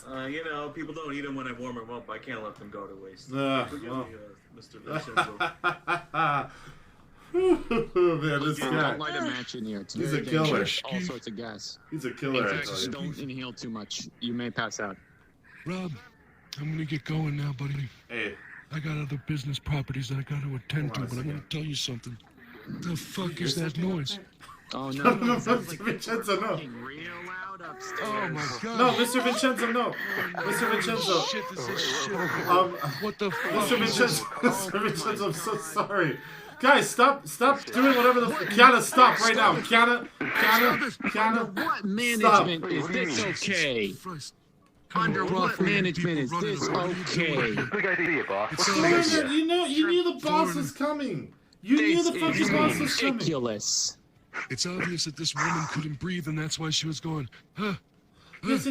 You know, people don't eat them when I warm them up. I can't let them go to waste. Forgive me, Mr. Vincenzo. Man, this guy. Don't light a match in here. It's He's a very killer. dangerous. All sorts of gas. He's a killer. In fact, don't inhale too much. You may pass out. Rob, I'm gonna get going now, buddy. Hey. I got other business properties that I gotta attend to, but I'm gonna tell you something. The fuck is that noise? Oh no, No, Mr. Vincenzo, no. real loud upstairs. Oh my god. No, Mr. Vincenzo, no. Mr. Vincenzo. Shit, this is shit. What the fuck? Mr. Vincenzo, Mr. Vincenzo, I'm so sorry. Guys, stop doing whatever the Kiana, stop right now. Kiana. What management is this okay? Under what management is this okay? Big idea, boss. You knew the boss was coming. You knew the fucking boss was coming. Ridiculous. It's obvious that this woman couldn't breathe, and that's why she was going, huh? Yes.